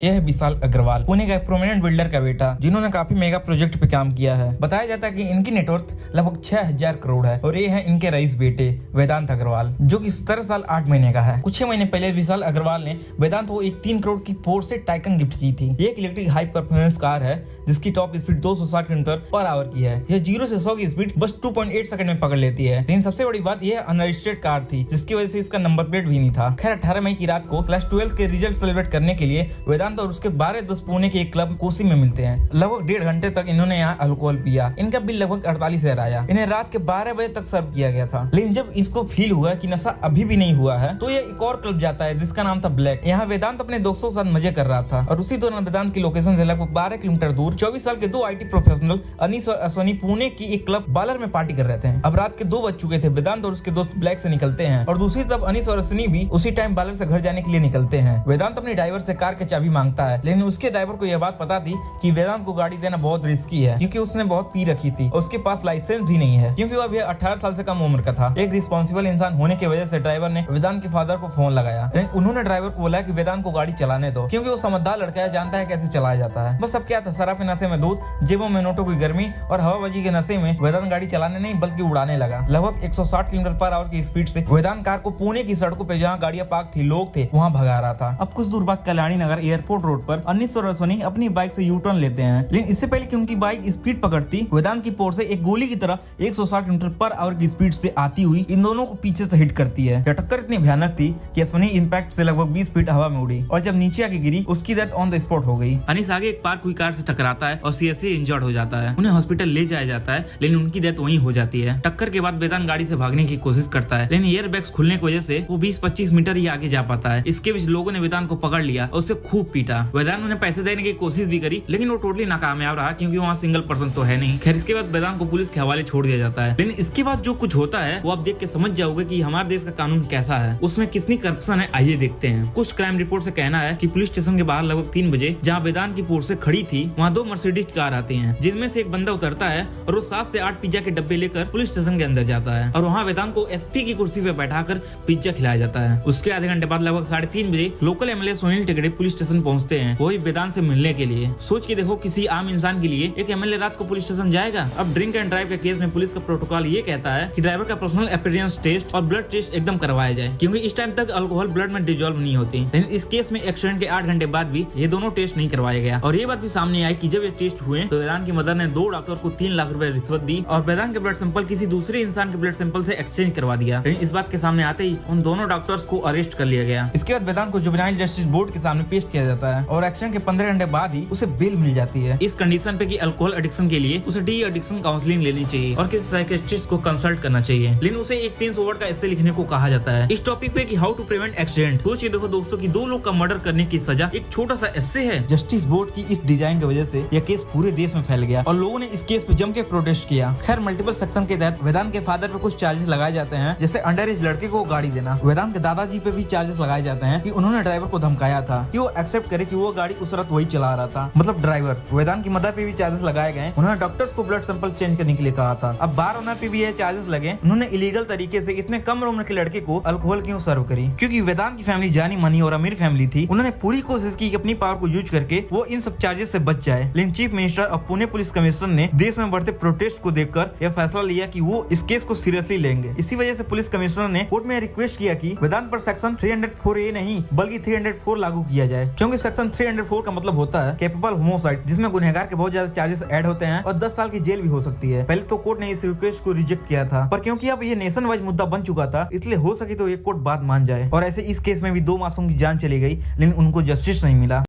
यह है विशाल अग्रवाल, पुणे का एक प्रोमिनेंट बिल्डर का बेटा, जिन्होंने काफी मेगा प्रोजेक्ट पे काम किया है। बताया जाता है कि इनकी नेटवर्थ लगभग 6000 करोड़ है और ये है इनके रईस बेटे वेदांत अग्रवाल, जो कि 17 साल 8 महीने का है। कुछ ही महीने पहले विशाल अग्रवाल ने वेदांत को एक 3 करोड़ की पोर्शे टाइकन गिफ्ट की थी। ये एक इलेक्ट्रिक हाई परफॉर्मेंस कार है जिसकी टॉप स्पीड 260 किलोमीटर/आवर की है। यह 0 से 100 की स्पीड बस 2.8 सेकंड में पकड़ लेती है। लेकिन सबसे बड़ी बात यह अनरजिस्टर्ड कार थी, जिसकी वजह से इसका नंबर प्लेट भी नहीं था। खैर 18 मई की रात को क्लास 12 के रिजल्ट सेलिब्रेट करने के लिए वेदांत और उसके 12 दोस्त पुणे के एक क्लब कोसी में मिलते हैं। लगभग 1.5 घंटे तक इन्होंने यहाँ अल्कोहल पिया। इनका बिल लगभग 48,000 आया। इन्हें रात के 12 बजे तक सर्व किया गया था। लेकिन जब इसको फील हुआ कि नशा अभी भी नहीं हुआ है, तो ये एक और क्लब जाता है जिसका नाम था ब्लैक। यहाँ वेदांत अपने दोस्तों के साथ मजे कर रहा था और उसी दौरान वेदांत की लोकेशन से लगभग 12 किलोमीटर दूर 24 साल के 2 IT प्रोफेशनल अनीस और अश्वनी पुणे की एक क्लब बालर में पार्टी कर रहे थे। अब रात के 2 बज चुके थे। वेदांत और उसके दोस्त ब्लैक से निकलते हैं और दूसरी तरफ अनीस और अश्वनी भी उसी टाइम बालर से घर जाने के लिए निकलते हैं। वेदांत अपने ड्राइवर से कार की चाबी मांगता है, लेकिन उसके ड्राइवर को यह बात पता थी कि वेदांत को गाड़ी देना बहुत रिस्की है, क्योंकि उसने बहुत पी रखी थी और उसके पास लाइसेंस भी नहीं है, क्योंकि वो अभी 18 साल से कम उम्र का था। एक रिस्पॉन्सिबल इंसान होने की वजह से ड्राइवर ने वेदांत के फादर को फोन लगाया। उन्होंने ड्राइवर को बोला कि वेदांत को गाड़ी चलाने दो, क्योंकि वो समझदार लड़का है, जानता है कैसे चलाया जाता है। बस अब क्या था, शराब के नशे में दूध, जेबों में नोटों की गर्मी और हवाबाजी के नशे में वेदांत गाड़ी चलाने नहीं बल्कि उड़ाने लगा। लगभग 160 किलोमीटर/आवर की स्पीड से वेदांत कार को पुणे की सड़कों पे जहाँ गाड़ियां पार्क थी, लोग थे, वहाँ भगा रहा था। अब कुछ दूर बाद कल्याणी नगर एयरपोर्ट रोड पर अनीस और अश्वनी अपनी बाइक से यू टर्न लेते हैं। लेकिन इससे पहले कि उनकी बाइक स्पीड पकड़ती, वेदांत की पोर्शे एक गोली की तरह 160 किलोमीटर/आवर की स्पीड से आती हुई इन दोनों को पीछे से हिट करती है। यह टक्कर इतनी भयानक थी कि अश्वनी इंपैक्ट से लगभग 20 फीट हवा में उड़ी और जब नीचे आके गिरी, उसकी डेथ ऑन द स्पॉट हो गई। अनीस आगे एक पार्क हुई कार से टकराता है और सीरियसली इंजर्ड हो जाता है। उन्हें हॉस्पिटल ले जाया जाता है, लेकिन उनकी डेथ वहीं हो जाती है। टक्कर के बाद वेदांत गाड़ी से भागने की कोशिश करता है, लेकिन एयर बैग्स खुलने की वजह से वो 20-25 मीटर ही आगे जा पाता है। इसके बीच लोगों ने वेदांत को पकड़ लिया और उसे खूब पीटा। वेदांत उन्हें पैसे देने की कोशिश भी करी, लेकिन वो टोटली नाकामयाब रहा, क्योंकि वहाँ सिंगल पर्सन तो है नहीं। खैर इसके बाद वेदांत को पुलिस के हवाले छोड़ दिया जाता है। लेकिन इसके बाद जो कुछ होता है वो आप देख के समझ जाओगे कि हमारे देश का कानून कैसा है, उसमें कितनी करप्शन है। आइए देखते हैं। कुछ क्राइम रिपोर्ट से कहना है कि पुलिस स्टेशन के बाहर लगभग 3 बजे जहाँ वेदांत की पोर्शे खड़ी थी, वहाँ 2 मर्सिडीज कार आती हैं, जिनमें से एक बंदा उतरता है और वो 7 से 8 पिज्जा के डब्बे लेकर पुलिस स्टेशन के अंदर जाता है और वहाँ वेदांत को SP की कुर्सी पे बैठाकर पिज्जा खिलाया जाता है। उसके आधे घंटे बाद लगभग 3:30 बजे local MLA Sunil Tekade police station पहुँचते हैं, वही वेदांत से मिलने के लिए। सोच के देखो, किसी आम इंसान के लिए एक MLA रात को पुलिस स्टेशन जाएगा। अब ड्रिंक एंड ड्राइव के केस में पुलिस का प्रोटोकॉल ये कहता है कि ड्राइवर का पर्सनल अपीयरेंस टेस्ट और ब्लड टेस्ट एकदम करवाया जाए, क्योंकि इस टाइम तक अल्कोहल ब्लड में डिजोल्व नहीं होती। लेकिन इस केस में एक्सीडेंट के 8 घंटे बाद भी ये दोनों टेस्ट नहीं करवाया गया। और ये बात भी सामने आई कि जब ये टेस्ट हुए तो वेदांत की मदर ने 2 डॉक्टर को 3 लाख रुपए रिश्वत दी और वेदांत के ब्लड सैंपल किसी दूसरे इंसान के ब्लड सैंपल से एक्सचेंज करवा दिया। लेकिन इस बात के सामने आते ही उन दोनों डॉक्टर्स को अरेस्ट कर लिया गया। इसके बाद वेदांत को जुवेनाइल जस्टिस बोर्ड के सामने पेश किया जाता है और एक्सीडेंट के 15 घंटे बाद ही उसे बेल मिल जाती है, इस कंडीशन पे कि अल्कोहल एडिक्शन के लिए उसे डी एडिक्शन काउंसलिंग लेनी चाहिए और किसी साइकियाट्रिस्ट को कंसल्ट करना चाहिए। लेकिन उसे एक 300 वर्ड का एस्से लिखने को कहा जाता है इस टॉपिक पे कि हाउ टू प्रिवेंट एक्सीडेंट। सोचिए देखो दोस्तों कि 2 लोग का मर्डर करने की सजा एक छोटा सा एस्से है। जस्टिस बोर्ड की इस डिजाइन की वजह से यह केस पूरे देश में फैल गया और लोगों ने इस केस पे जम के प्रोटेस्ट किया। खैर मल्टीपल सेक्शन के तहत वेदांत के फादर पे कुछ चार्जेस लगाए जाते हैं, जैसे अंडर एज लड़के को गाड़ी देना। वेदांत के दादाजी पे भी चार्जेस लगाए जाते हैं कि उन्होंने ड्राइवर को धमकाया था कि वो एक्सेप्ट करे कि वो गाड़ी उस रात वही चला रहा था, मतलब ड्राइवर। वेदांत की मदर पे भी चार्जेस लगाए गए। उन्होंने डॉक्टर्स को ब्लड सैंपल चेंज करने के लिए कहा था। अब बार ओनर पे भी ये चार्जेस लगे। उन्होंने इलीगल तरीके से इतने कम उम्र के लड़के को अल्कोहल क्यों सर्व करी, क्योंकि वेदांत की फैमिली जानी मानी और अमीर फैमिली थी। उन्होंने पूरी कोशिश की अपनी पावर को यूज करके वो इन सब चार्जेस से बच जाए। लेकिन चीफ मिनिस्टर और पुणे पुलिस कमिश्नर ने देश में बढ़ते प्रोटेस्ट को देखकर यह फैसला लिया कि वो इस केस को सीरियसली लेंगे। इसी वजह से पुलिस कमिश्नर ने कोर्ट में रिक्वेस्ट किया कि वेदांत पर सेक्शन 304A नहीं बल्कि 304 लागू किया जाए, क्योंकि सेक्शन 304 का मतलब होता है कैपेबल होमोसाइड, जिसमें गुनहगार के बहुत ज्यादा चार्जेस ऐड होते हैं और 10 साल की जेल भी हो सकती है। पहले तो कोर्ट ने इस रिक्वेस्ट को रिजेक्ट किया था, पर क्योंकि अब ये नेशन वाइज मुद्दा बन चुका था, इसलिए हो सके तो ये कोर्ट बात मान जाए। और ऐसे इस केस में भी 2 मासूम की जान चली गई, लेकिन उनको जस्टिस नहीं मिला।